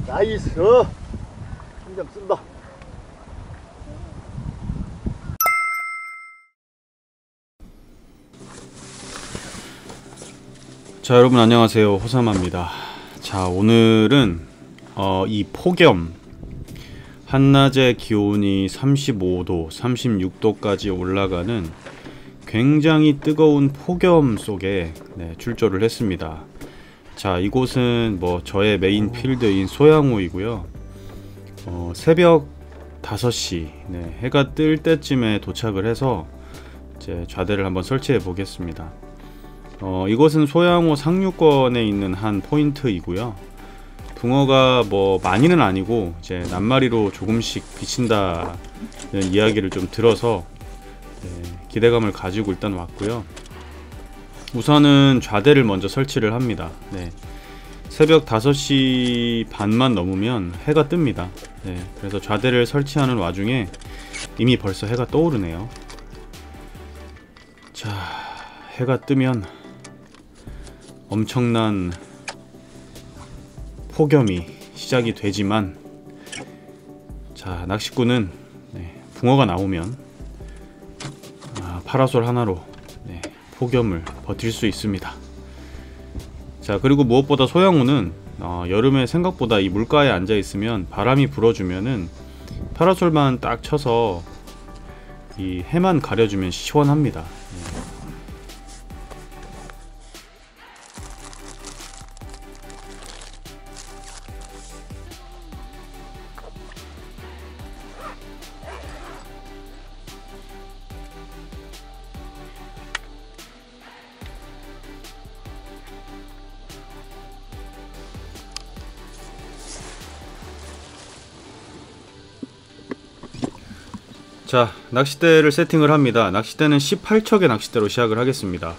나이스. 한점 쓴다. 자, 여러분 안녕하세요. 호사마입니다. 자, 오늘은 이 폭염, 한낮에 기온이 35도, 36도까지 올라가는 굉장히 뜨거운 폭염 속에 출조를 했습니다. 자, 이곳은 저의 메인 필드인 소양호이고요. 새벽 5시 해가 뜰 때쯤에 도착을 해서 이제 좌대를 한번 설치해 보겠습니다. 이곳은 소양호 상류권에 있는 한 포인트이고요. 붕어가 많이는 아니고 이제 낱마리로 조금씩 비친다는 이야기를 좀 들어서 기대감을 가지고 일단 왔고요. 우선은 좌대를 먼저 설치를 합니다. 새벽 5시 반만 넘으면 해가 뜹니다. 그래서 좌대를 설치하는 와중에 이미 벌써 해가 떠오르네요. 자, 해가 뜨면 엄청난 폭염이 시작이 되지만, 자, 낚시꾼은 붕어가 나오면 파라솔 하나로 폭염을 버틸 수 있습니다. 자, 그리고 무엇보다 소양호는 여름에 생각보다 이 물가에 앉아 있으면 바람이 불어주면은 파라솔만 딱 쳐서 이 해만 가려주면 시원합니다. 자, 낚싯대를 세팅을 합니다. 낚싯대는 18척의 낚싯대로 시작을 하겠습니다.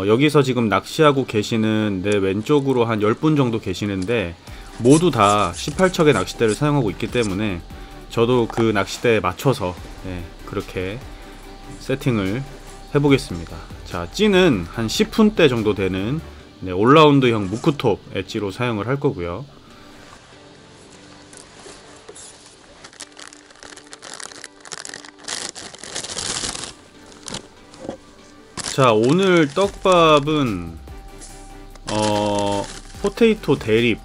여기서 지금 낚시하고 계시는 내 왼쪽으로 한 10분 정도 계시는데 모두 다 18척의 낚싯대를 사용하고 있기 때문에 저도 그 낚싯대에 맞춰서 그렇게 세팅을 해보겠습니다. 자, 찌는 한 10푼대 정도 되는 올라운드형 무크톱 엣지로 사용을 할 거고요. 자, 오늘 떡밥은 포테이토 대립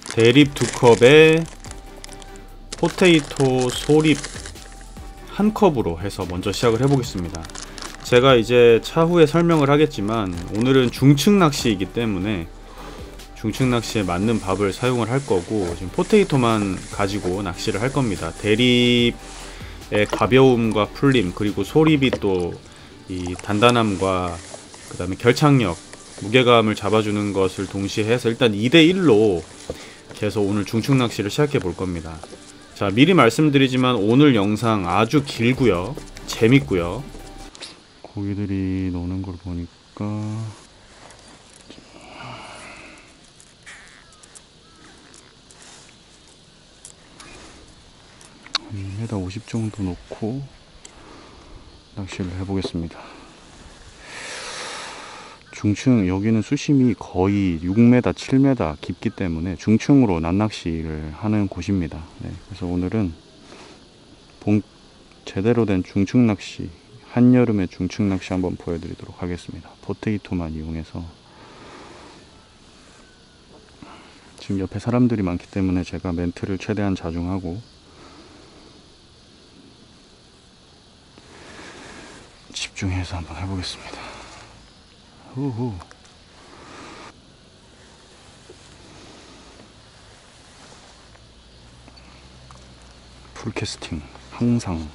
2컵에 포테이토 소립 1컵으로 해서 먼저 시작을 해보겠습니다. 제가 이제 차후에 설명을 하겠지만 오늘은 중층 낚시이기 때문에 중층 낚시에 맞는 밥을 사용을 할 거고, 지금 포테이토만 가지고 낚시를 할 겁니다. 대립의 가벼움과 풀림, 그리고 소립이 또 이 단단함과 그 다음에 결착력, 무게감을 잡아주는 것을 동시에 해서 일단 2대1로 계속 오늘 중층 낚시를 시작해 볼 겁니다. 자, 미리 말씀드리지만 오늘 영상 아주 길고요, 재밌고요. 고기들이 노는 걸 보니까 1m 50 정도 놓고 낚시를 해보겠습니다. 중층, 여기는 수심이 거의 6m, 7m 깊기 때문에 중층으로 낱낚시를 하는 곳입니다. 그래서 오늘은 제대로 된 중층 낚시, 한여름의 중층 낚시 한번 보여드리도록 하겠습니다. 포테이토만 이용해서. 지금 옆에 사람들이 많기 때문에 제가 멘트를 최대한 자중하고 집중해서 한번 해보겠습니다. 후후. 풀캐스팅 항상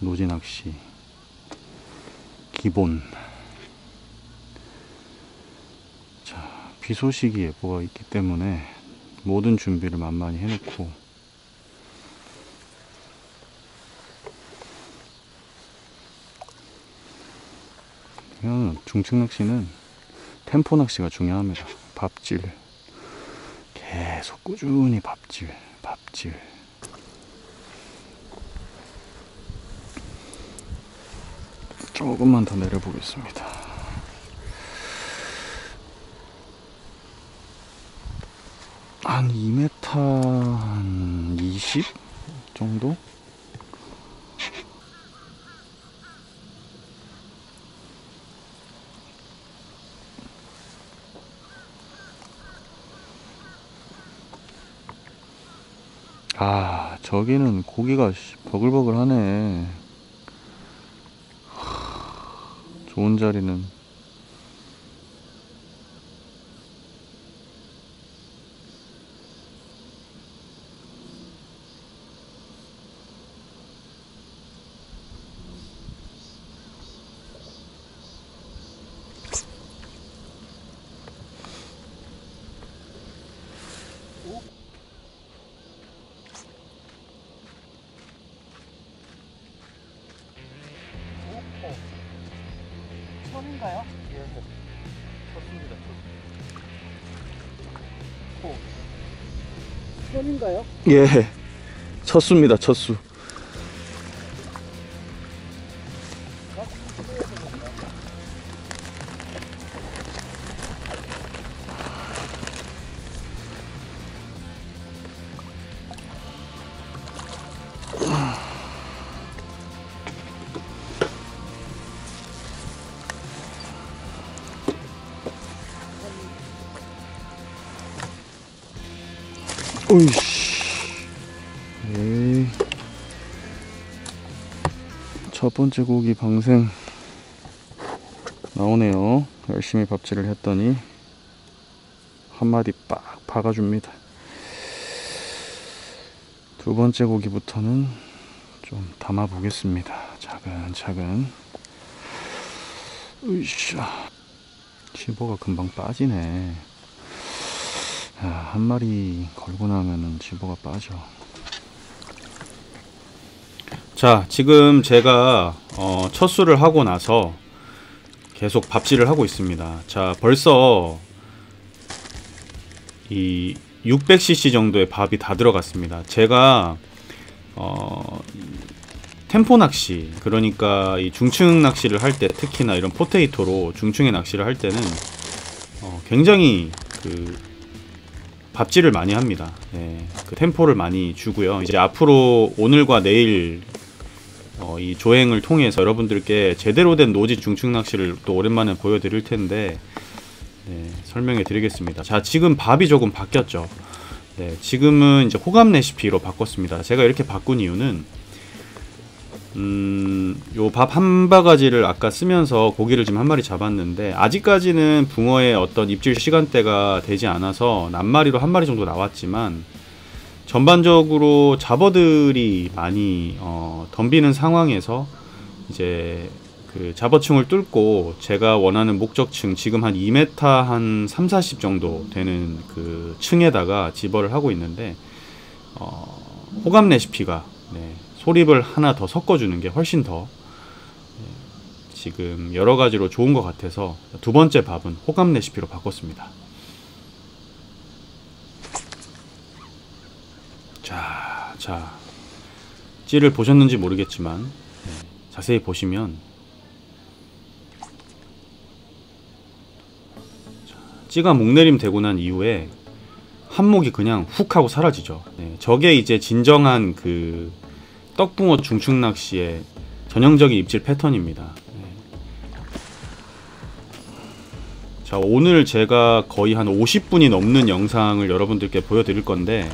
노지낚시 기본. 자, 비 소식이 예보가 있기 때문에 모든 준비를 만만히 해놓고, 중층 낚시는 템포 낚시가 중요합니다. 밥질, 계속 꾸준히 밥질. 조금만 더 내려보겠습니다. 한 2m 한 20 정도? 아, 저기는 고기가 버글버글하네. 좋은 자리는 손인가요? 예. 쳤습니다. 손인가요? 예, 쳤수입니다. 쳤수. 오이씨. 에이. 첫 번째 고기 방생 나오네요. 열심히 밥질을 했더니 한 마디 빡 박아줍니다. 두 번째 고기부터는 좀 담아 보겠습니다. 차근차근. 으쌰. 집어가 금방 빠지네. 야, 한 마리 걸고 나면은 집어가 빠져. 자, 지금 제가 첫 수를 하고 나서 계속 밥질을 하고 있습니다. 자, 벌써 이 600cc 정도의 밥이 다 들어갔습니다. 제가 템포 낚시, 그러니까 이 중층 낚시를 할 때, 특히나 이런 포테이토로 중층의 낚시를 할 때는 굉장히 그 밥질을 많이 합니다. 네, 그 템포를 많이 주고요. 이제 앞으로 오늘과 내일 이 조행을 통해서 여러분들께 제대로 된 노지 중층 낚시를 또 오랜만에 보여드릴 텐데, 네, 설명해 드리겠습니다. 자, 지금 밥이 조금 바뀌었죠. 네, 지금은 이제 호감 레시피로 바꿨습니다. 제가 이렇게 바꾼 이유는 요 밥 한 바가지를 아까 쓰면서 고기를 지금 한 마리 잡았는데, 아직까지는 붕어의 어떤 입질 시간대가 되지 않아서 낱마리로 한 마리 정도 나왔지만, 전반적으로 잡어들이 많이 덤비는 상황에서 이제 그 잡어층을 뚫고 제가 원하는 목적층, 지금 한 2m 한 3,40 정도 되는 그 층에다가 집어를 하고 있는데, 호감 레시피가, 네, 소립을 하나 더 섞어주는 게 훨씬 더 지금 여러 가지로 좋은 것 같아서 두 번째 밥은 호감 레시피로 바꿨습니다. 자, 찌를 보셨는지 모르겠지만, 네, 자세히 보시면 찌가 목내림 되고 난 이후에 한목이 그냥 훅 하고 사라지죠. 네, 저게 이제 진정한 그 떡붕어 중층 낚시의 전형적인 입질 패턴입니다. 네. 자, 오늘 제가 거의 한 50분이 넘는 영상을 여러분들께 보여드릴 건데,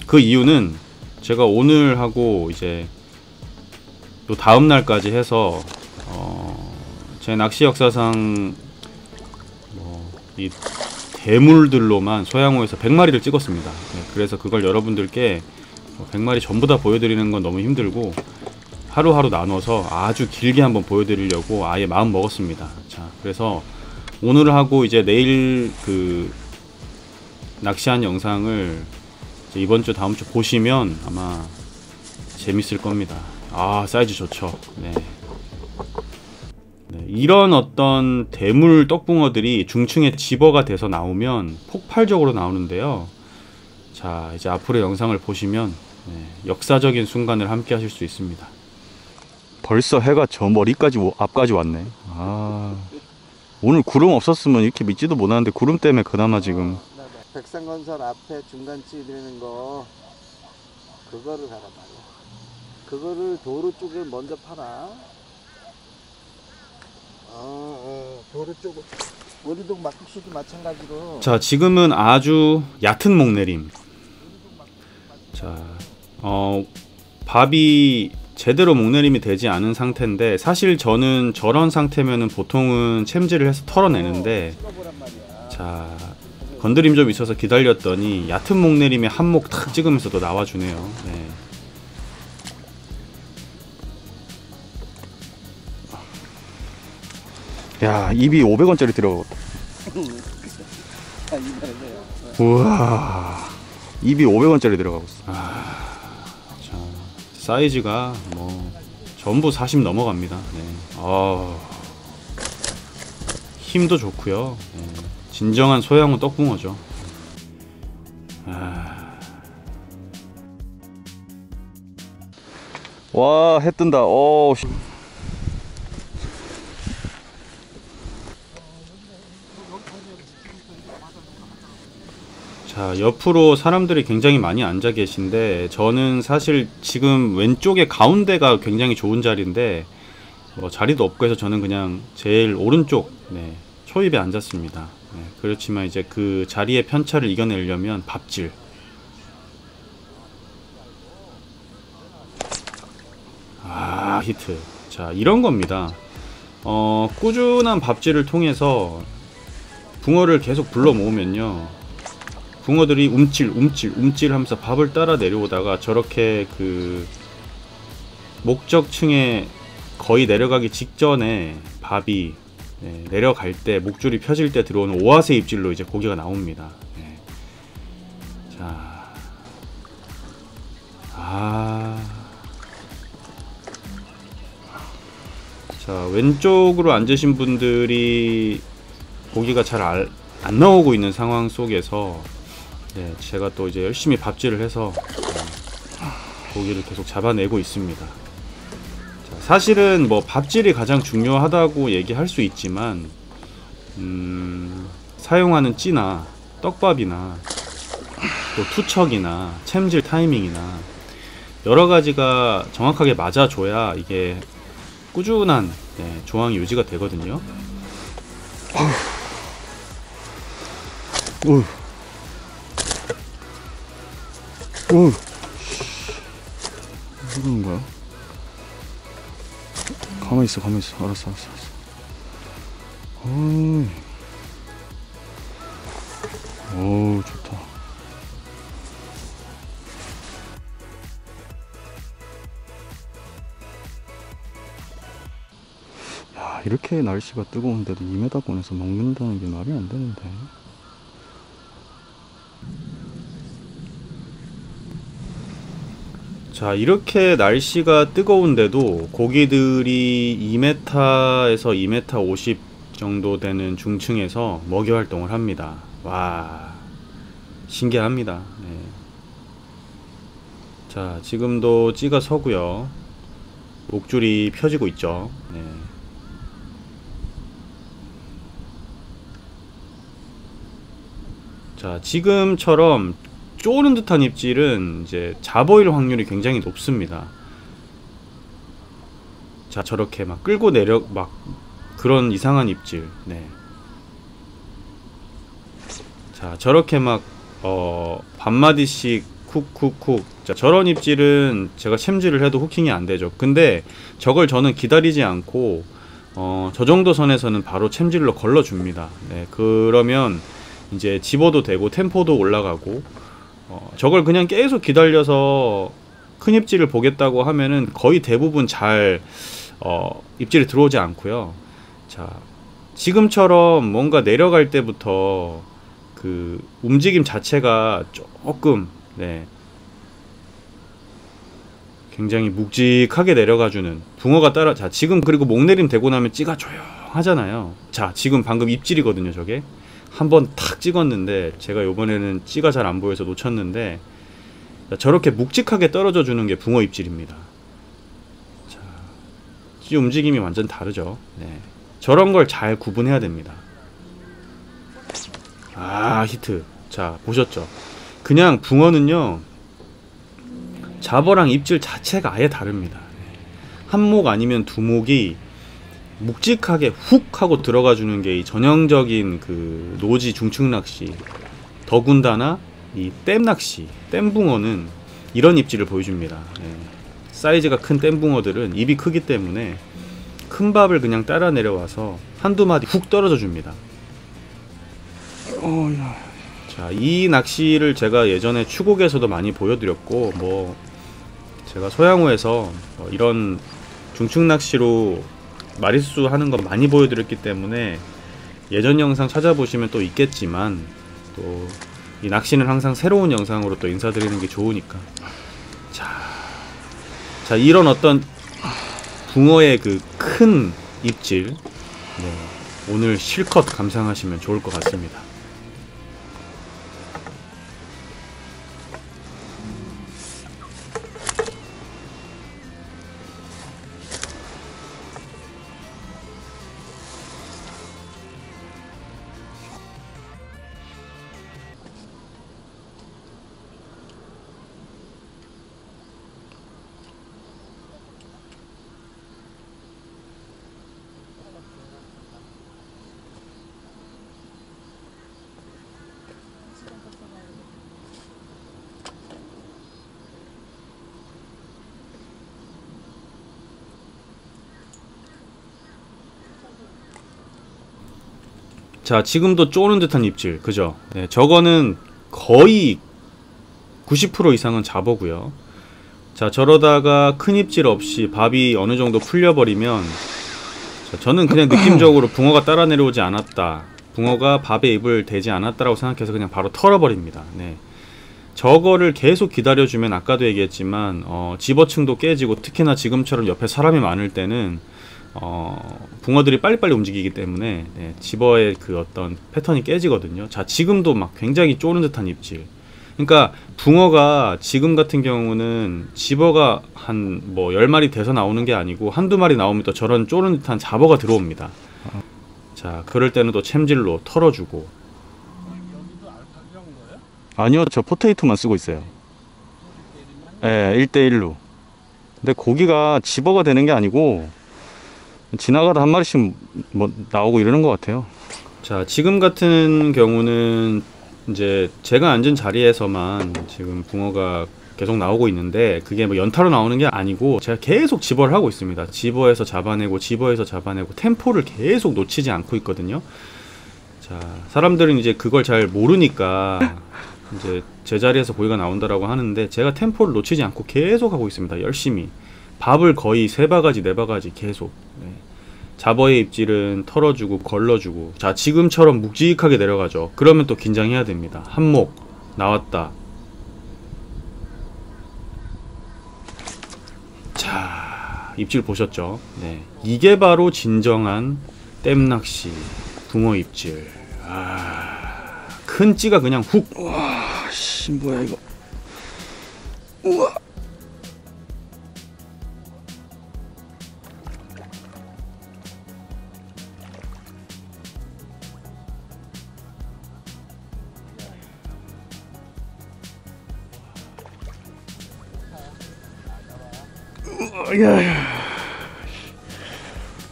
그 이유는 제가 오늘 하고 이제 또 다음 날까지 해서 제 낚시 역사상 이 대물들로만 소양호에서 100마리를 찍었습니다. 네, 그래서 그걸 여러분들께 100마리 전부 다 보여드리는 건 너무 힘들고, 하루하루 나눠서 아주 길게 한번 보여드리려고 아예 마음 먹었습니다. 자, 그래서 오늘 하고 이제 내일 그 낚시한 영상을 이번 주 다음 주 보시면 아마 재밌을 겁니다. 아, 사이즈 좋죠. 네. 네, 이런 어떤 대물 떡붕어들이 중층에 집어가 돼서 나오면 폭발적으로 나오는데요. 자, 이제 앞으로 영상을 보시면, 네, 역사적인 순간을 함께 하실 수 있습니다. 벌써 해가 저 머리까지 앞까지 왔네. 아, 오늘 구름 없었으면 이렇게 믿지도 못하는데 구름 때문에 그나마 지금. 네네. 백상건설 앞에 중간치 되는 거 그거를 하란 말이야. 그거를 도로 쪽을 먼저 팔아. 도로 쪽을. 우리도 막국수도 마찬가지로. 자, 지금은 아주 얕은 목내림. 자, 밥이 제대로 목내림이 되지 않은 상태인데, 사실 저는 저런 상태면은 보통은 챔질을 해서 털어내는데, 찍어보란 말이야. 자, 건드림 좀 있어서 기다렸더니 얕은 목내림에 한몫 탁 찍으면서 또 나와주네요. 네. 야, 입이 500원짜리 들어가고. 아, 이거네요. 우와, 입이 500원짜리 들어가고 있어. 자, 사이즈가 뭐 전부 40 넘어갑니다. 네. 힘도 좋고요. 네. 진정한 소양은 떡붕어죠. 와, 해 뜬다. 자, 옆으로 사람들이 굉장히 많이 앉아 계신데, 저는 사실 지금 왼쪽에 가운데가 굉장히 좋은 자리인데 자리도 없고 해서 저는 그냥 제일 오른쪽, 네, 초입에 앉았습니다. 네, 그렇지만 이제 그 자리의 편차를 이겨내려면 밥질. 히트. 자, 이런 겁니다. 꾸준한 밥질을 통해서 붕어를 계속 불러 모으면요, 붕어들이 움찔 하면서 밥을 따라 내려오다가 저렇게 그 목적층에 거의 내려가기 직전에 밥이, 네, 내려갈 때, 목줄이 펴질 때 들어오는 오아세 입질로 이제 고기가 나옵니다. 네. 자, 왼쪽으로 앉으신 분들이 고기가 잘 안 나오고 있는 상황 속에서, 네, 제가 또 이제 열심히 밥질을 해서 고기를 계속 잡아내고 있습니다. 자, 사실은 뭐 밥질이 가장 중요하다고 얘기할 수 있지만, 사용하는 찌나 떡밥이나 또 투척이나 챔질 타이밍이나 여러 가지가 정확하게 맞아줘야 이게 꾸준한, 네, 조항이 유지가 되거든요. 이러는 거야? 가만히 있어. 알았어. 오, 좋다. 야, 이렇게 날씨가 뜨거운데도 2m 권에서 먹는다는 게 말이 안 되는데. 자, 이렇게 날씨가 뜨거운데도 고기들이 2m에서 2m 50 정도 되는 중층에서 먹이 활동을 합니다. 와, 신기합니다. 네. 자, 지금도 찌가 서고요. 목줄이 펴지고 있죠. 네. 자, 지금처럼 쪼는 듯한 입질은 이제 잡어일 확률이 굉장히 높습니다. 자, 저렇게 막 끌고 내려, 막 그런 이상한 입질. 네. 자, 저렇게 막 반마디씩 쿡쿡쿡. 자, 저런 입질은 제가 챔질을 해도 후킹이 안 되죠. 근데 저걸 저는 기다리지 않고 저 정도 선에서는 바로 챔질로 걸러줍니다. 네, 그러면 이제 집어도 되고 템포도 올라가고, 저걸 그냥 계속 기다려서 큰 입질을 보겠다고 하면은 거의 대부분 잘 입질이 들어오지 않고요. 자, 지금처럼 뭔가 내려갈 때부터 그 움직임 자체가 조금, 네, 굉장히 묵직하게 내려가주는 붕어가 따라. 자, 지금 그리고 목내림 되고 나면 찌가 조용하잖아요. 자, 지금 방금 입질이거든요. 저게 한번 탁 찍었는데 제가 요번에는 찌가 잘 안 보여서 놓쳤는데, 자, 저렇게 묵직하게 떨어져 주는 게 붕어 입질입니다. 자, 찌 움직임이 완전 다르죠. 네. 저런 걸 잘 구분해야 됩니다. 아, 히트. 자, 보셨죠? 그냥 붕어는요, 잡어랑 입질 자체가 아예 다릅니다. 한 목 아니면 두 목이 묵직하게 훅 하고 들어가 주는 게 이 전형적인 그 노지 중층 낚시, 더군다나 이 댐 낚시, 댐붕어는 이런 입질을 보여줍니다. 사이즈가 큰 댐붕어들은 입이 크기 때문에 큰 밥을 그냥 따라 내려와서 한두 마디 훅 떨어져 줍니다. 자, 이 낚시를 제가 예전에 추곡에서도 많이 보여드렸고, 뭐 제가 소양호에서 이런 중층 낚시로 마리수 하는 거 많이 보여드렸기 때문에 예전 영상 찾아보시면 또 있겠지만, 또 이 낚시는 항상 새로운 영상으로 또 인사드리는 게 좋으니까. 자, 이런 어떤 붕어의 그 큰 입질, 오늘 실컷 감상하시면 좋을 것 같습니다. 자, 지금도 쪼는 듯한 입질, 그죠? 네, 저거는 거의 90% 이상은 잡어고요. 자, 저러다가 큰 입질 없이 밥이 어느 정도 풀려버리면, 자, 저는 그냥 느낌적으로 붕어가 따라 내려오지 않았다, 붕어가 밥에 입을 대지 않았다라고 생각해서 그냥 바로 털어버립니다. 네. 저거를 계속 기다려주면, 아까도 얘기했지만 집어층도 깨지고, 특히나 지금처럼 옆에 사람이 많을 때는 붕어들이 빨리빨리 움직이기 때문에 집어의 그 어떤 패턴이 깨지거든요. 자, 지금도 막 굉장히 쪼는 듯한 입질. 그러니까 붕어가 지금 같은 경우는 집어가 한 뭐 10마리 돼서 나오는 게 아니고 한두 마리 나오면 또 저런 쪼는 듯한 잡어가 들어옵니다. 자, 그럴 때는 또 챔질로 털어주고. 아니요, 저 포테이토만 쓰고 있어요. 예, 1대1로. 근데 고기가 집어가 되는 게 아니고 지나가다 한 마리씩 뭐 나오고 이러는 것 같아요. 자, 지금 같은 경우는 이제 제가 앉은 자리에서만 지금 붕어가 계속 나오고 있는데, 그게 뭐 연타로 나오는 게 아니고 제가 계속 집어를 하고 있습니다. 집어에서 잡아내고 집어에서 잡아내고 템포를 계속 놓치지 않고 있거든요. 자, 사람들은 이제 그걸 잘 모르니까 이제 제자리에서 고기가 나온다라고 하는데, 제가 템포를 놓치지 않고 계속 하고 있습니다. 열심히 밥을 거의 3바가지 4바가지 계속. 잡어의 입질은 털어주고 걸러주고. 자, 지금처럼 묵직하게 내려가죠. 그러면 또 긴장해야 됩니다. 한목 나왔다. 자, 입질 보셨죠? 네, 이게 바로 진정한 댐낚시 붕어 입질. 큰 찌가 그냥 훅. 와, 씨, 뭐야 이거. 우와.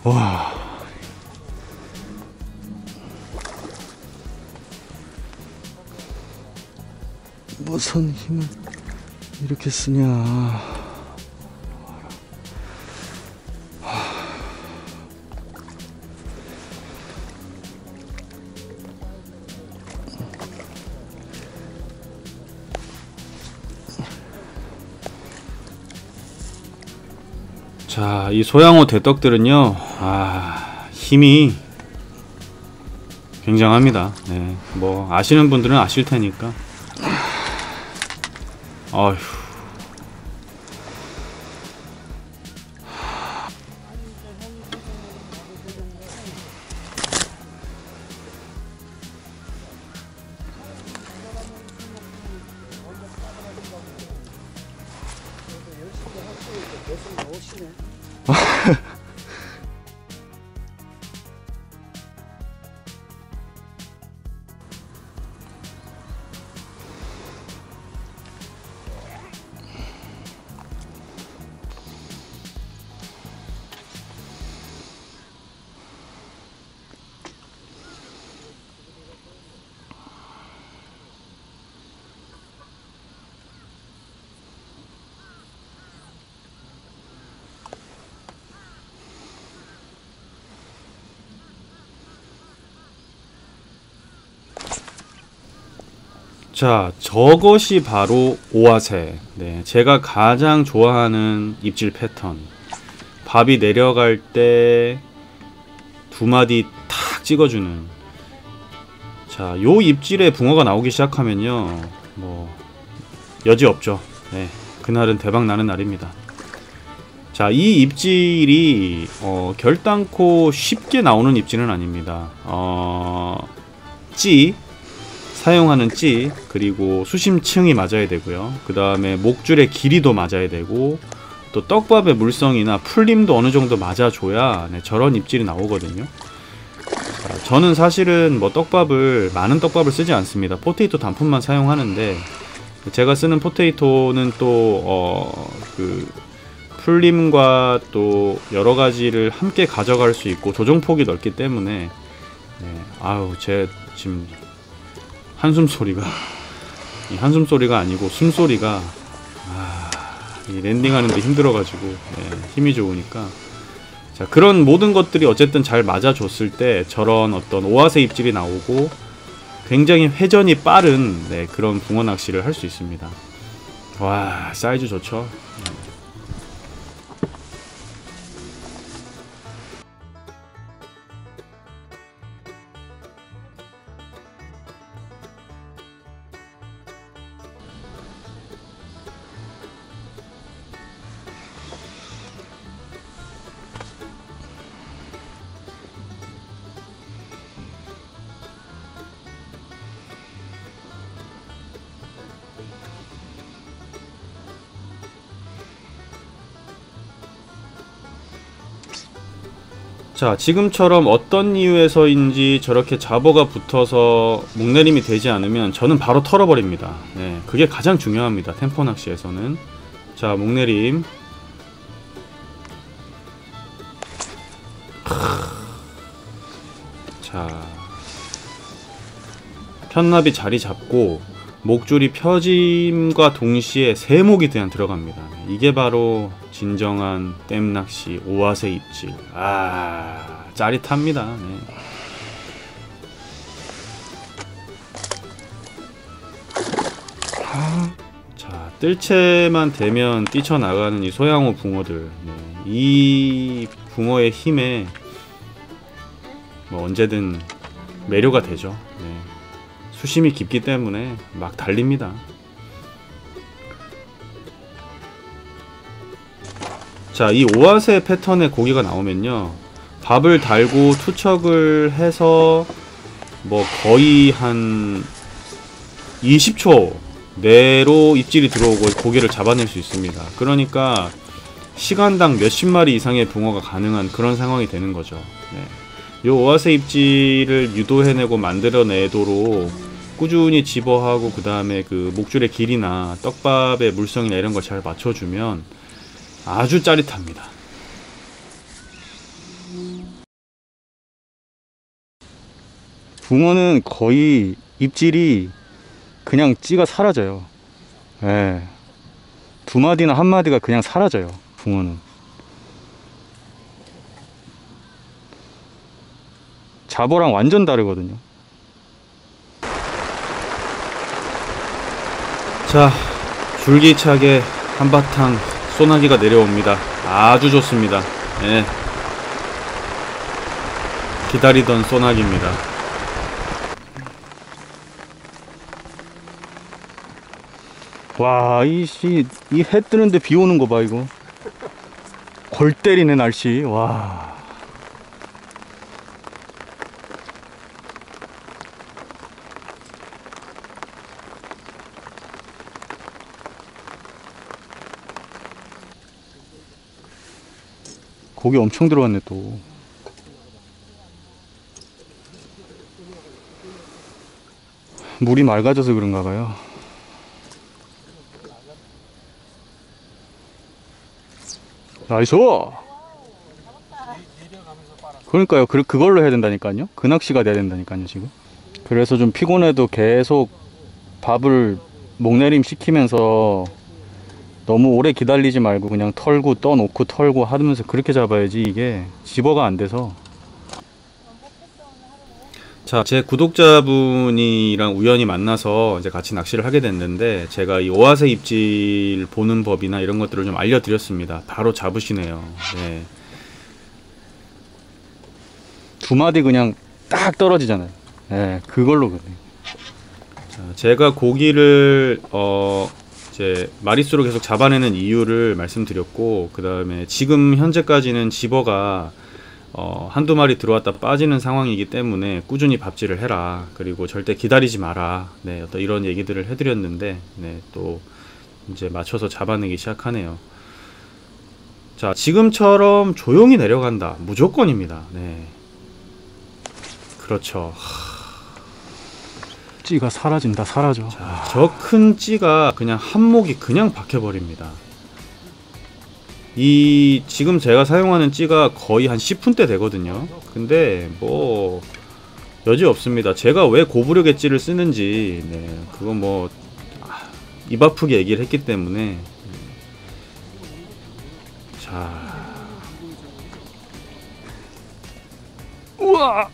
와. 무슨 힘을 이렇게 쓰냐. 자, 이 소양호 대떡들은요, 힘이 굉장합니다. 네, 뭐 아시는 분들은 아실 테니까. 어휴. 자, 저것이 바로 오아새. 네, 제가 가장 좋아하는 입질 패턴. 밥이 내려갈 때 두 마디 탁 찍어주는. 자, 요 입질에 붕어가 나오기 시작하면요, 뭐 여지 없죠. 네, 그날은 대박 나는 날입니다. 자, 이 입질이 결단코 쉽게 나오는 입질은 아닙니다. 찌 사용하는 찌, 그리고 수심층이 맞아야 되고요. 그 다음에 목줄의 길이도 맞아야 되고, 또 떡밥의 물성이나 풀림도 어느 정도 맞아줘야 네, 저런 입질이 나오거든요. 자, 저는 사실은 뭐 많은 떡밥을 쓰지 않습니다. 포테이토 단품만 사용하는데, 제가 쓰는 포테이토는 또 그 풀림과 또 여러 가지를 함께 가져갈 수 있고 조정폭이 넓기 때문에, 네, 아우, 제 지금 한숨 소리가 이 한숨 소리가 아니고 숨소리가, 이 랜딩하는데 힘들어가지고, 네, 힘이 좋으니까. 자, 그런 모든 것들이 어쨌든 잘 맞아줬을 때 저런 어떤 오아새 입질이 나오고 굉장히 회전이 빠른, 네, 그런 붕어 낚시를 할 수 있습니다. 와, 사이즈 좋죠. 자, 지금처럼 어떤 이유에서인지 저렇게 잡어가 붙어서 목내림이 되지 않으면 저는 바로 털어버립니다. 네, 그게 가장 중요합니다. 템포 낚시에서는. 자, 목내림. 자, 편납이 자리 잡고 목줄이 펴짐과 동시에 세목이 그냥 들어갑니다. 이게 바로 진정한 댐낚시 오아새 입질. 짜릿합니다. 네. 자, 뜰채만 되면 뛰쳐나가는 이 소양호 붕어들. 네. 이 붕어의 힘에 뭐 언제든 매료가 되죠. 네. 수심이 깊기 때문에 막 달립니다. 자, 이 오아새 패턴의 고기가 나오면요, 밥을 달고 투척을 해서 뭐 거의 한 20초 내로 입질이 들어오고 고기를 잡아낼 수 있습니다. 그러니까 시간당 몇십 마리 이상의 붕어가 가능한 그런 상황이 되는 거죠. 네. 요 오아새 입질을 유도해내고 만들어내도록 꾸준히 집어하고, 그 다음에 그 목줄의 길이나 떡밥의 물성이나 이런 걸 잘 맞춰주면 아주 짜릿합니다. 붕어는 거의 입질이 그냥 찌가 사라져요. 예. 두 마디나 한 마디가 그냥 사라져요. 붕어는. 잡어랑 완전 다르거든요. 자, 줄기차게 한바탕 소나기가 내려옵니다. 아주 좋습니다. 예. 기다리던 소나기입니다. 와, 이 해 뜨는데 비 오는 거 봐, 이거. 골 때리네, 날씨. 와. 고기 엄청 들어왔네 또. 물이 맑아져서 그런가 봐요. 나이스! 그러니까요. 그걸로 해야 된다니까요. 그 낚시가 돼야 된다니까요, 지금. 그래서 좀 피곤해도 계속 밥을 목내림 시키면서 너무 오래 기다리지 말고 그냥 털고 떠놓고 털고 하면서 그렇게 잡아야지 이게 집어가 안 돼서. 자, 제 구독자분이랑 우연히 만나서 이제 같이 낚시를 하게 됐는데, 제가 이 오아세 입질 보는 법이나 이런 것들을 좀 알려드렸습니다. 바로 잡으시네요. 네. 두 마디 그냥 딱 떨어지잖아요. 네, 그걸로 그래. 자, 제가 고기를 이제 마리수로 계속 잡아내는 이유를 말씀드렸고, 그 다음에 지금 현재까지는 집어가 한두 마리 들어왔다 빠지는 상황이기 때문에 꾸준히 밥질을 해라. 그리고 절대 기다리지 마라. 네, 어떤 이런 얘기들을 해드렸는데, 네, 또 이제 맞춰서 잡아내기 시작하네요. 자, 지금처럼 조용히 내려간다. 무조건입니다. 네. 그렇죠. 찌가 사라진다. 사라져. 자, 저 큰 찌가 그냥 한목이 그냥 박혀버립니다. 이 지금 제가 사용하는 찌가 거의 한 10분대 되거든요. 근데 뭐 여지 없습니다. 제가 왜 고부력의 찌를 쓰는지, 네, 그건 뭐 입 아프게 얘기를 했기 때문에. 자, 우와.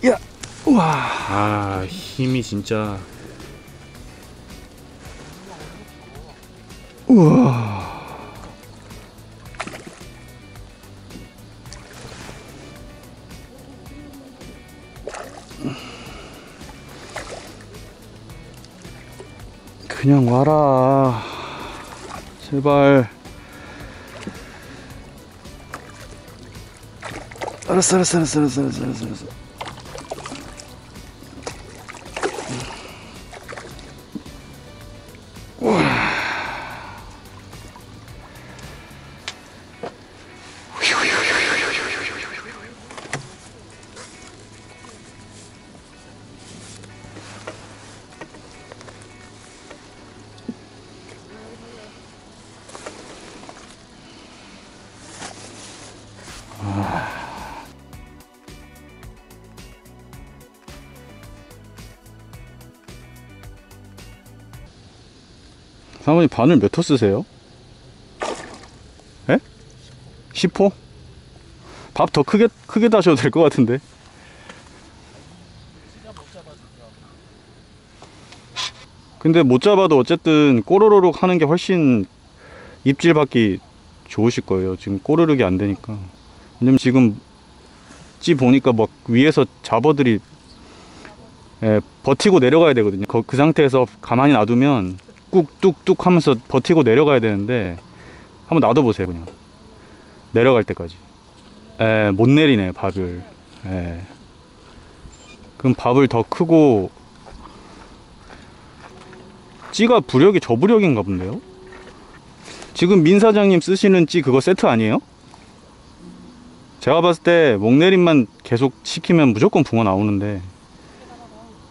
야. 우와. 아, 힘이 진짜. 우와. 그냥 와라. 제발. 알았어. 사모님 바늘 몇 호 쓰세요? 에? 10호? 밥 더 크게 다셔도 될 것 같은데. 근데 못 잡아도 어쨌든 꼬르륵 하는 게 훨씬 입질 받기 좋으실 거예요. 지금 꼬르륵이 안 되니까. 왜냐면 지금 찌 보니까 막 위에서 잡어들이, 예, 버티고 내려가야 되거든요. 그 상태에서 가만히 놔두면 꾹뚝뚝 하면서 버티고 내려가야 되는데, 한번 놔둬보세요. 그냥 내려갈 때까지. 못 내리네 밥을. 그럼 밥을 더 크고. 찌가 부력이 저 부력인가 본데요. 지금 민 사장님 쓰시는 찌 그거 세트 아니에요? 제가 봤을 때 목내림만 계속 시키면 무조건 붕어 나오는데,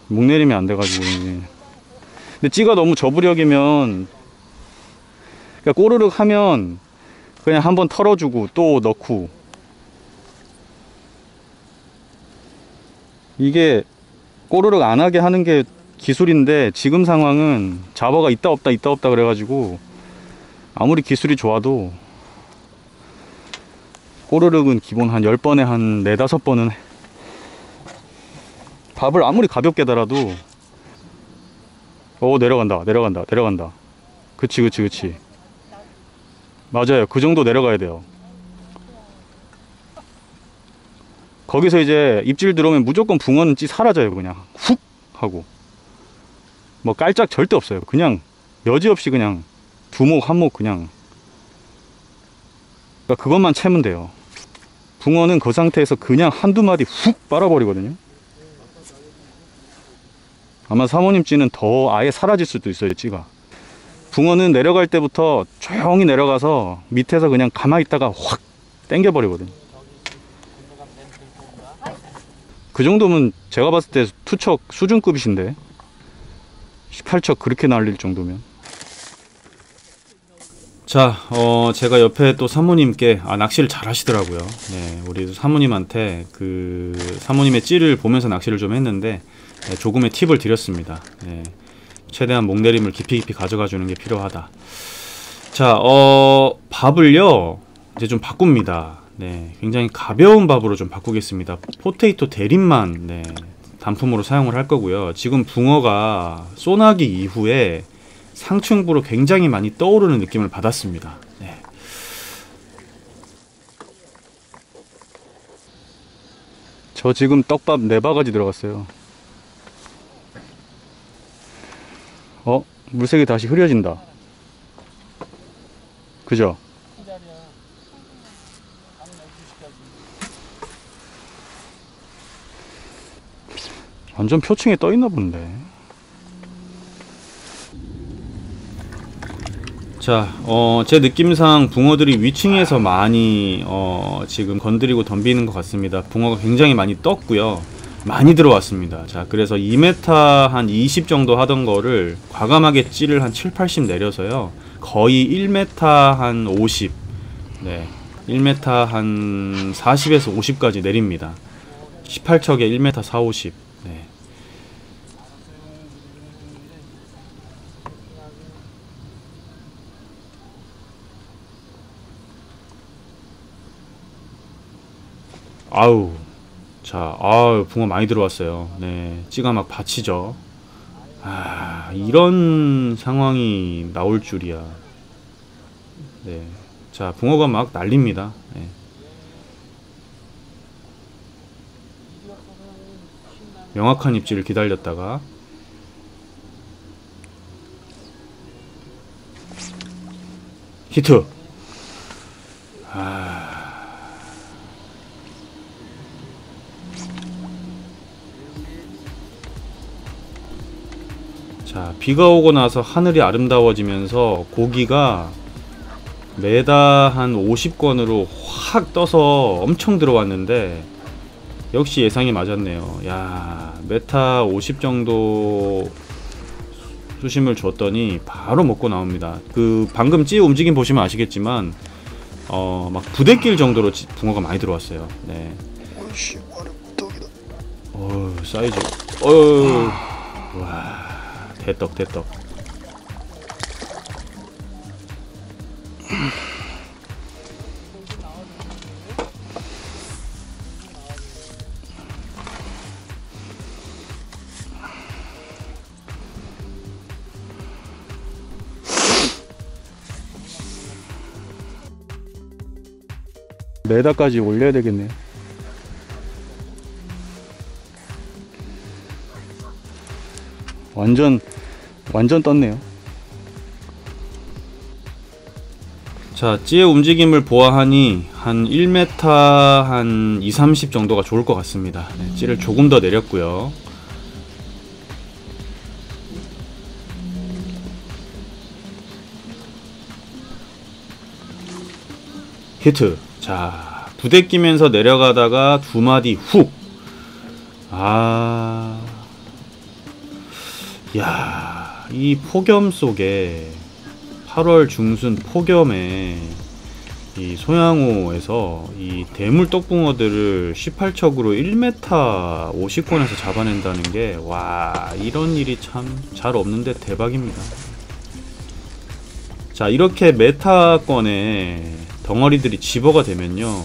목내림이 안 돼가지고. 근데 찌가 너무 저부력이면, 그러니까 꼬르륵 하면 그냥 한번 털어주고 또 넣고, 이게 꼬르륵 안 하게 하는 게 기술인데, 지금 상황은 잡어가 있다 없다 그래가지고 아무리 기술이 좋아도 꼬르륵은 기본 한 10번에 한 4, 5번은 밥을 아무리 가볍게 달아도. 내려간다. 그치. 맞아요. 그 정도 내려가야 돼요. 거기서 이제 입질 들어오면 무조건 붕어는 찌 사라져요. 그냥 훅 하고. 뭐 깔짝 절대 없어요. 그냥 여지없이 그냥 두목 한목 그냥. 그러니까 그것만 채면 돼요. 붕어는 그 상태에서 그냥 한두 마디 훅 빨아버리거든요. 아마 사모님 찌는 더 아예 사라질 수도 있어요. 찌가. 붕어는 내려갈 때부터 조용히 내려가서 밑에서 그냥 가만히 있다가 확 당겨버리거든요. 그 정도면 제가 봤을 때 투척 수준급이신데, 18척 그렇게 날릴 정도면. 자, 제가 옆에 또 사모님께, 낚시를 잘 하시더라고요. 네, 우리 사모님한테 그 사모님의 찌를 보면서 낚시를 좀 했는데, 네, 조금의 팁을 드렸습니다. 네, 최대한 목내림을 깊이 가져가 주는 게 필요하다. 자, 밥을요 이제 좀 바꿉니다. 네, 굉장히 가벼운 밥으로 좀 바꾸겠습니다. 포테이토 대림만, 네, 단품으로 사용을 할 거고요. 지금 붕어가 쏘나기 이후에 상층부로 굉장히 많이 떠오르는 느낌을 받았습니다. 네. 저 지금 떡밥 4바가지 들어갔어요. 물색이 다시 흐려진다. 그죠? 완전 표층에 떠 있나 본데. 자, 제 느낌상 붕어들이 위층에서 많이 지금 건드리고 덤비는 것 같습니다. 붕어가 굉장히 많이 떴고요. 많이 들어왔습니다. 자, 그래서 2m 한 20 정도 하던 거를 과감하게 찌를 한 7, 80 내려서요. 거의 1m 한 50, 네, 1m 한 40에서 50까지 내립니다. 18척에 1m 4, 50. 네. 아우, 자, 붕어 많이 들어왔어요. 네, 찌가 막 받치죠. 이런 상황이 나올 줄이야. 네, 자, 붕어가 막 날립니다. 네. 명확한 입질을 기다렸다가 히트. 자, 비가 오고 나서 하늘이 아름다워지면서 고기가 메다 한 50건으로 확 떠서 엄청 들어왔는데 역시 예상이 맞았네요. 야, 메타 50 정도 수심을 줬더니 바로 먹고 나옵니다. 그 방금 찌 움직임 보시면 아시겠지만 막 부대낄 정도로 붕어가 많이 들어왔어요. 네. 사이즈. 와. 대떡. 메다까지 올려야 되겠네. 완전 떴네요. 자, 찌의 움직임을 보아하니 한 1m 한 2, 30 정도가 좋을 것 같습니다. 네, 찌를 조금 더 내렸고요. 히트. 자, 부대 끼면서 내려가다가 두 마디 훅. 야, 이 폭염 속에 8월 중순 폭염에 이 소양호에서 이 대물 떡붕어들을 18척으로 1m 50권에서 잡아낸다는 게, 와, 이런 일이 참 잘 없는데 대박입니다. 자, 이렇게 메타권에 덩어리들이 집어가 되면요,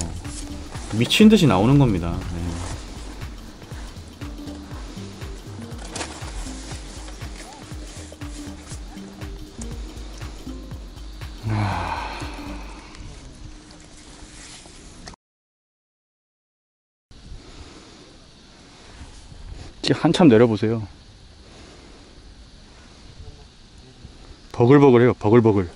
미친듯이 나오는 겁니다. 네. 한참 내려보세요. 버글버글해요. 버글버글.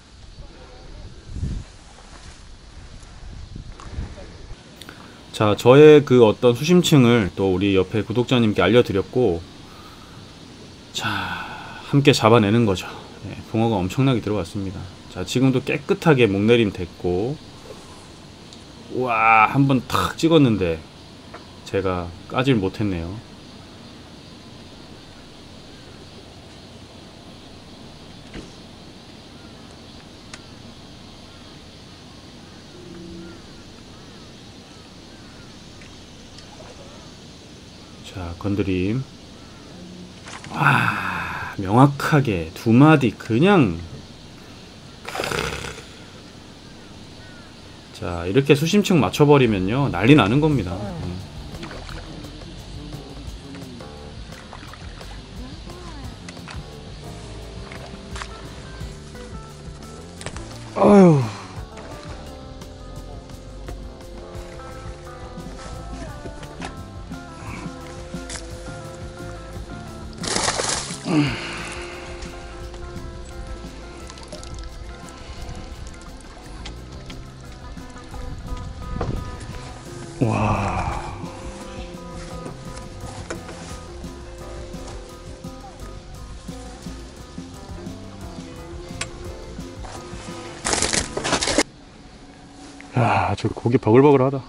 자, 저의 그 어떤 수심층을 또 우리 옆에 구독자님께 알려드렸고, 자, 함께 잡아내는 거죠. 네, 붕어가 엄청나게 들어왔습니다. 자, 지금도 깨끗하게 목내림 됐고, 우와, 한번 탁 찍었는데 제가 까질 못했네요. 자, 건드림. 와, 명확하게 두 마디 그냥. 자, 이렇게 수심층 맞춰버리면요, 난리 나는 겁니다. 와. 야, 저 고기 버글버글하다.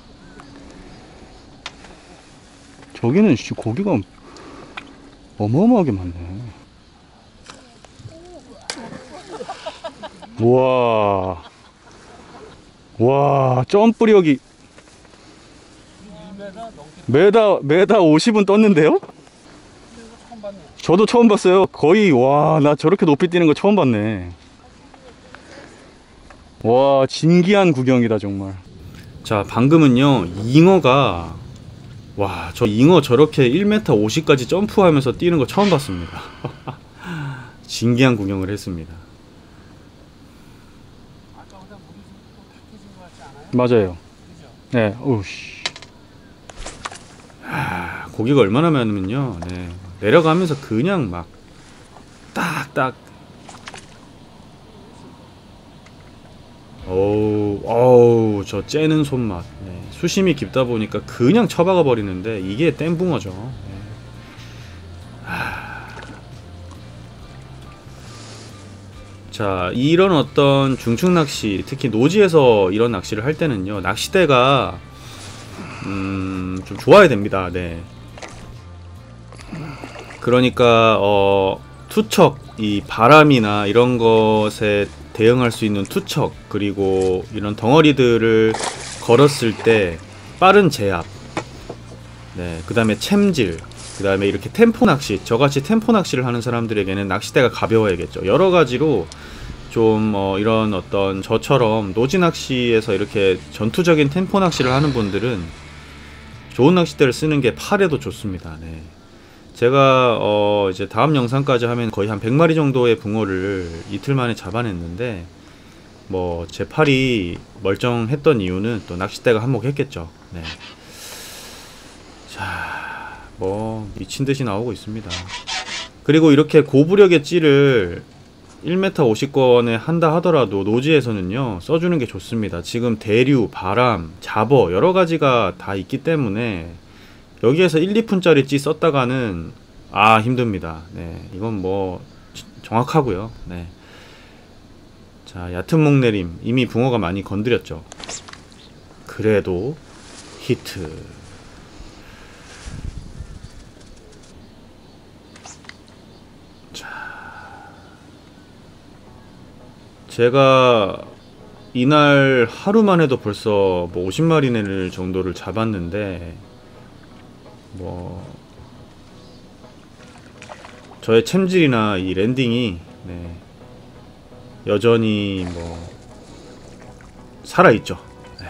저기는 고기가 어마어마하게 많네. 우와. 와, 점프력이 메다 50은 떴는데요? 저도 처음 봤어요. 거의, 와, 나 저렇게 높이 뛰는 거 처음 봤네. 와, 진기한 구경이다 정말. 자, 방금은요 잉어가, 와, 저 잉어 저렇게 1m 50까지 점프하면서 뛰는 거 처음 봤습니다. 진기한 구경을 했습니다. 맞아요. 네, 오우씨. 고기가 얼마나 많으면요, 네, 내려가면서 그냥 막 딱딱, 어우, 저 째는 손맛. 네, 수심이 깊다 보니까 그냥 쳐박아 버리는데 이게 땜붕어죠. 네. 자, 이런 어떤 중층 낚시, 특히 노지에서 이런 낚시를 할 때는요, 낚싯대가 좀 좋아야 됩니다. 네. 그러니까 투척, 이 바람이나 이런 것에 대응할 수 있는 투척, 그리고 이런 덩어리들을 걸었을 때 빠른 제압, 네, 그 다음에 챔질, 그 다음에 이렇게 템포 낚시, 저같이 템포 낚시를 하는 사람들에게는 낚싯대가 가벼워야겠죠. 여러 가지로 좀 이런 어떤 저처럼 노지 낚시에서 이렇게 전투적인 템포 낚시를 하는 분들은 좋은 낚싯대를 쓰는 게 팔에도 좋습니다. 네. 제가 이제 다음 영상까지 하면 거의 한 100마리 정도의 붕어를 이틀 만에 잡아냈는데, 뭐 제 팔이 멀쩡했던 이유는 또 낚싯대가 한몫했겠죠. 네. 자, 뭐 미친듯이 나오고 있습니다. 그리고 이렇게 고부력의 찌를 1m 50권에 한다 하더라도 노지에서는요 써주는 게 좋습니다. 지금 대류, 바람, 잡어 여러가지가 다 있기 때문에 여기에서 1, 2푼짜리 찌 썼다가는 힘듭니다. 네, 이건 뭐 정확하고요. 네. 자, 얕은 목내림, 이미 붕어가 많이 건드렸죠. 그래도 히트. 제가 이날 하루만 해도 벌써 뭐 50마리를 정도를 잡았는데, 뭐 저의 챔질이나 이 랜딩이, 네, 여전히 뭐 살아있죠. 네.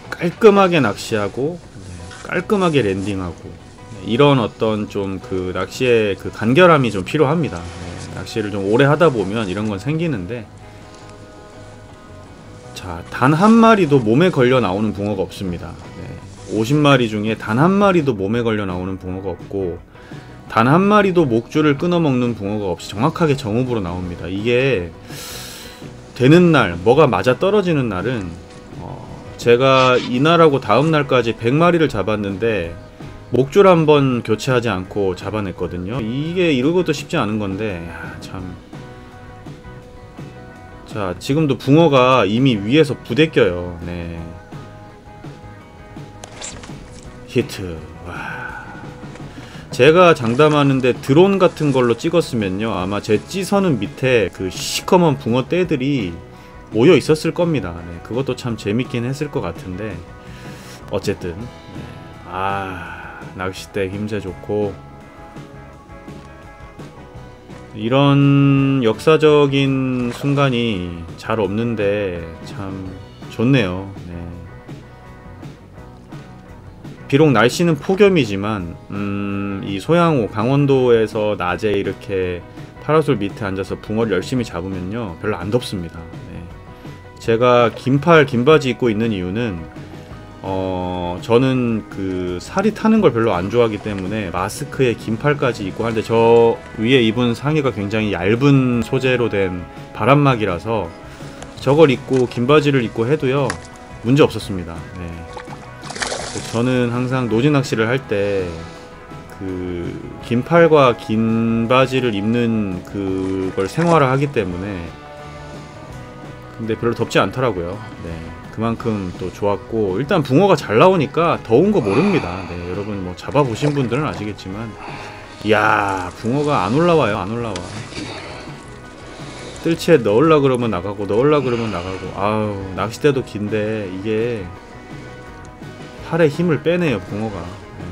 깔끔하게 낚시하고, 네, 깔끔하게 랜딩하고, 이런 어떤 좀 그 낚시의 그 간결함이 좀 필요합니다. 네, 낚시를 좀 오래 하다 보면 이런 건 생기는데, 자, 단 한 마리도 몸에 걸려 나오는 붕어가 없습니다. 네, 50마리 중에 단 한 마리도 몸에 걸려 나오는 붕어가 없고, 단 한 마리도 목줄을 끊어 먹는 붕어가 없이 정확하게 정읍으로 나옵니다. 이게 되는 날, 뭐가 맞아 떨어지는 날은 제가 이날하고 다음 날까지 100마리를 잡았는데 목줄 한번 교체하지 않고 잡아냈거든요. 이게 이러고도 쉽지 않은 건데, 참. 자, 지금도 붕어가 이미 위에서 부대껴요. 네. 히트. 와. 제가 장담하는데 드론 같은 걸로 찍었으면요, 아마 제 찌서는 밑에 그 시커먼 붕어 떼들이 모여 있었을 겁니다. 네. 그것도 참 재밌긴 했을 것 같은데, 어쨌든, 네. 낚싯대 힘새 좋고, 이런 역사적인 순간이 잘 없는데 참 좋네요. 네. 비록 날씨는 폭염이지만 이 소양호 강원도에서 낮에 이렇게 파라솔 밑에 앉아서 붕어를 열심히 잡으면요 별로 안 덥습니다. 네. 제가 긴팔 긴바지 입고 있는 이유는 저는 그 살이 타는 걸 별로 안 좋아하기 때문에 마스크에 긴팔까지 입고 하는데 저 위에 입은 상의가 굉장히 얇은 소재로 된 바람막이라서 저걸 입고 긴 바지를 입고 해도요 문제 없었습니다. 네. 저는 항상 노지 낚시를 할 때 그 긴팔과 긴 바지를 입는 그걸 생활화하기 때문에 근데 별로 덥지 않더라고요. 네. 그만큼 또 좋았고 일단 붕어가 잘 나오니까 더운 거 모릅니다. 네, 여러분 뭐 잡아보신 분들은 아시겠지만 이야 붕어가 안 올라와요. 안 올라와. 뜰채 넣으려 그러면 나가고 넣으려 그러면 나가고 아우 낚싯대도 긴데 이게 팔에 힘을 빼네요 붕어가. 네.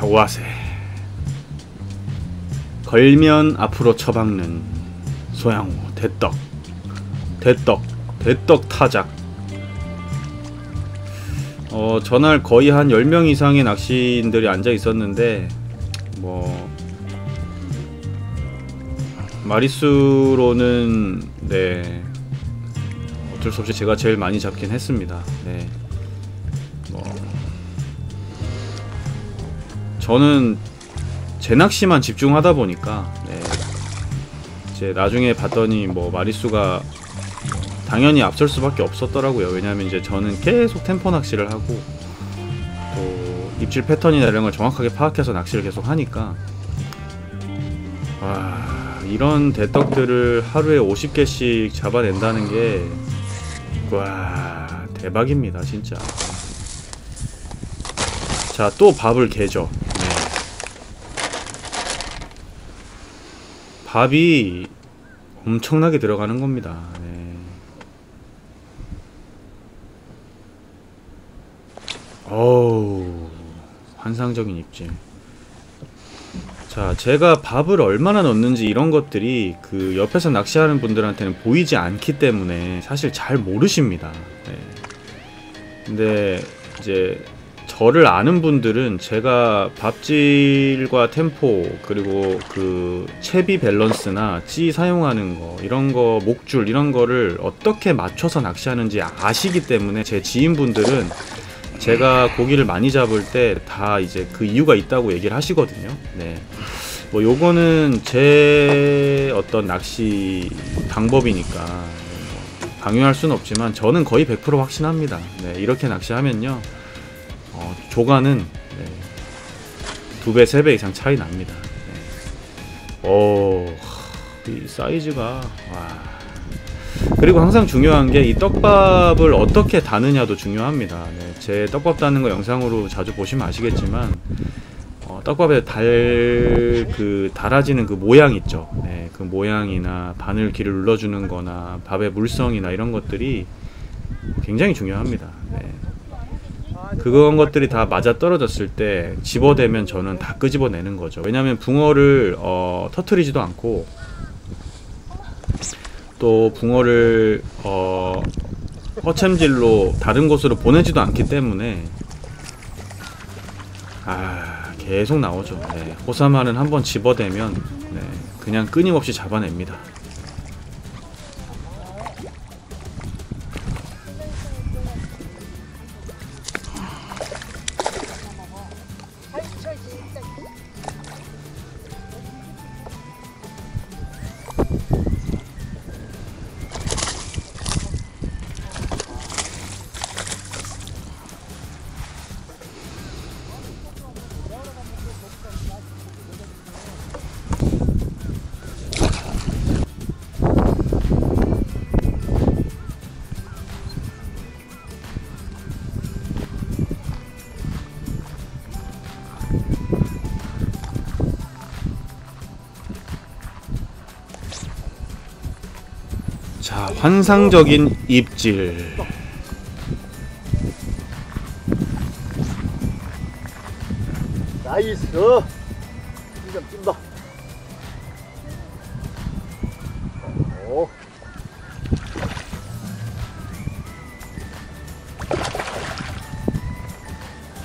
오아세 걸면 앞으로 처박는 소양호 대떡 타작. 전날 거의 한 10명 이상의 낚시인들이 앉아 있었는데 뭐 마리수로는 네 어쩔 수 없이 제가 제일 많이 잡긴 했습니다. 네. 저는 제 낚시만 집중하다 보니까 네. 이제 나중에 봤더니 뭐 마리수가 당연히 앞설 수밖에 없었더라고요. 왜냐하면 이제 저는 계속 템포 낚시를 하고 또 입질 패턴이나 이런 걸 정확하게 파악해서 낚시를 계속 하니까 와 이런 대떡들을 하루에 50개씩 잡아낸다는 게 와 대박입니다 진짜. 자, 또 밥을 개죠. 네. 밥이 엄청나게 들어가는 겁니다. 네. 어우, 환상적인 입질. 자, 제가 밥을 얼마나 넣는지 이런 것들이 그 옆에서 낚시하는 분들한테는 보이지 않기 때문에 사실 잘 모르십니다. 네. 근데 이제 저를 아는 분들은 제가 밥질과 템포 그리고 그 채비 밸런스나 찌 사용하는 거 이런 거 목줄 이런 거를 어떻게 맞춰서 낚시하는지 아시기 때문에 제 지인분들은 제가 고기를 많이 잡을 때 다 이제 그 이유가 있다고 얘기를 하시거든요. 네. 뭐 요거는 제 어떤 낚시 방법이니까 강요할 수는 없지만 저는 거의 100% 확신합니다. 네. 이렇게 낚시하면요. 조가는 네, 2배, 3배 이상 차이 납니다. 네. 이 사이즈가 와. 그리고 항상 중요한 게 이 떡밥을 어떻게 다느냐도 중요합니다. 네, 제 떡밥 다는 거 영상으로 자주 보시면 아시겠지만 떡밥에 달아지는 그 모양 있죠. 네, 그 모양이나 바늘기를 눌러주는 거나 밥의 물성이나 이런 것들이 굉장히 중요합니다. 네. 그런 것들이 다 맞아 떨어졌을 때 집어대면 저는 다 끄집어내는 거죠. 왜냐하면 붕어를 터트리지도 않고 또 붕어를 허챔질로 다른 곳으로 보내지도 않기 때문에 계속 나오죠. 네, 호사마는 한번 집어대면 네, 그냥 끊임없이 잡아냅니다. 자, 환상적인 입질. 나이스. 좀 찐다. 오.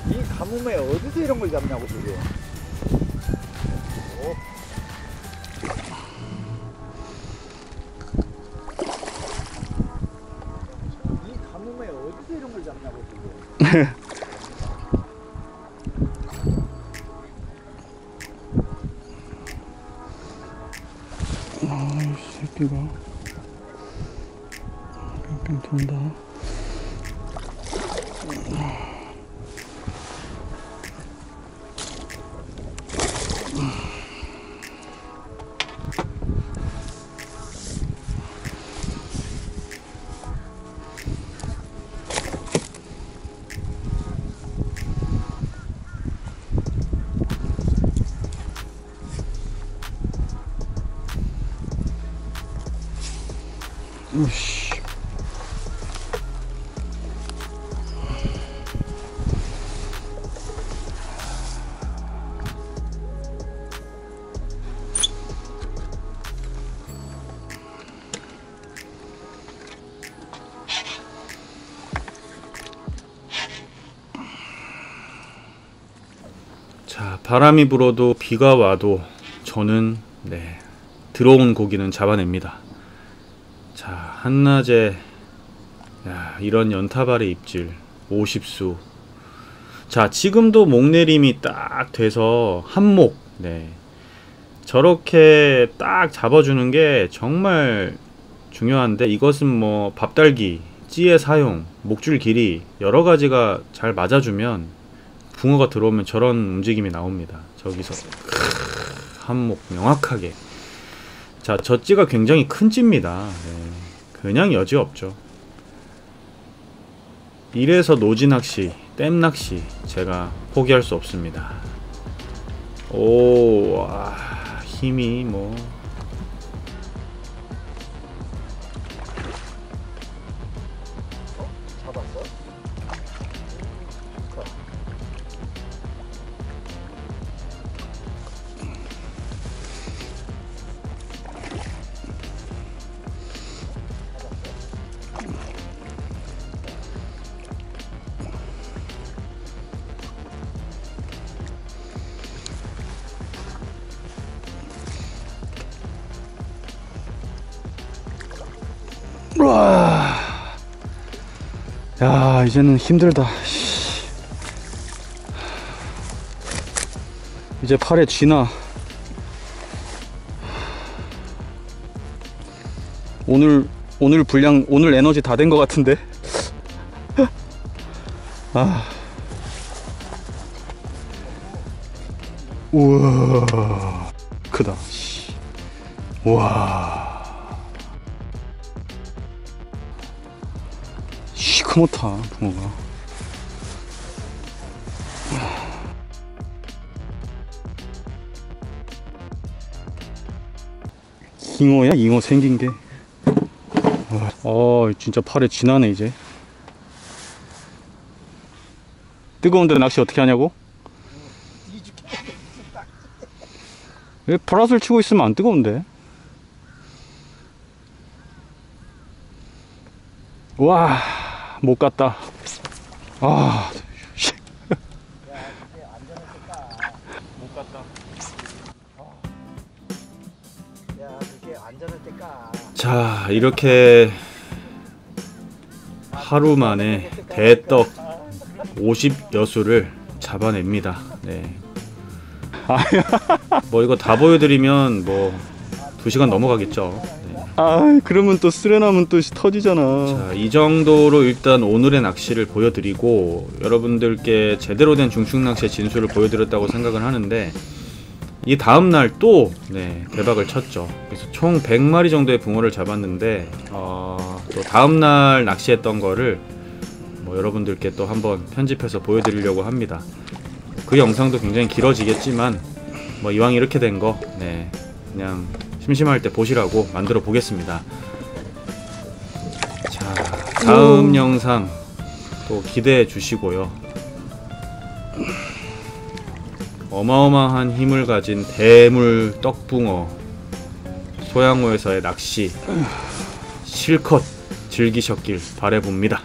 이 가뭄에 어디서 이런 걸 잡냐고 지금. 오. 이 가뭄에 어디서 이런 걸 잡냐고 지금. 새끼가 뺑뺑 돈다. 우씨. 자, 바람이 불어도 비가 와도 저는 네, 들어온 고기는 잡아냅니다. 자, 한낮에 이런 연타발의 입질 50수. 자, 지금도 목내림이 딱 돼서 한목, 네, 저렇게 딱 잡아주는 게 정말 중요한데, 이것은 뭐 밥달기, 찌의 사용, 목줄 길이 여러 가지가 잘 맞아주면 붕어가 들어오면 저런 움직임이 나옵니다. 저기서 한목 명확하게. 자, 저 찌가 굉장히 큰 찌입니다. 네, 그냥 여지없죠. 이래서 노지낚시, 댐낚시 제가 포기할 수 없습니다. 오, 와, 힘이 뭐 잡았어? 우와. 야, 이제는 힘들다. 이제 팔에 쥐나. 오늘 분량, 오늘 에너지 다 된 것 같은데. 아. 우와, 크다. 우와. 시커멓다, 붕어가. 잉어야? 잉어 생긴 게. 진짜 팔에 쥐나네 이제. 뜨거운데 낚시 어떻게 하냐고? 왜 파라솔 치고 있으면 안 뜨거운데? 와, 못 갔다. 아, 자, 이렇게 하루 만에 대떡 50여수를 잡아냅니다. 네. 뭐 이거 다 보여드리면 뭐 2시간 넘어가겠죠. 네. 아, 그러면 또 쓰레나면 또 터지잖아. 자, 이 정도로 일단 오늘의 낚시를 보여드리고 여러분들께 제대로 된 중축낚시의 진수를 보여드렸다고 생각을 하는데, 이 다음날 또 대박을 쳤죠. 그래서 총 100마리 정도의 붕어를 잡았는데 또 다음날 낚시했던 거를 뭐 여러분들께 또 한번 편집해서 보여드리려고 합니다. 그 영상도 굉장히 길어지겠지만 뭐 이왕 이렇게 된 거 그냥 심심할 때 보시라고 만들어 보겠습니다. 자, 다음 영상 또 기대해 주시고요. 어마어마한 힘을 가진 대물 떡붕어 소양호에서의 낚시 실컷 즐기셨길 바라봅니다.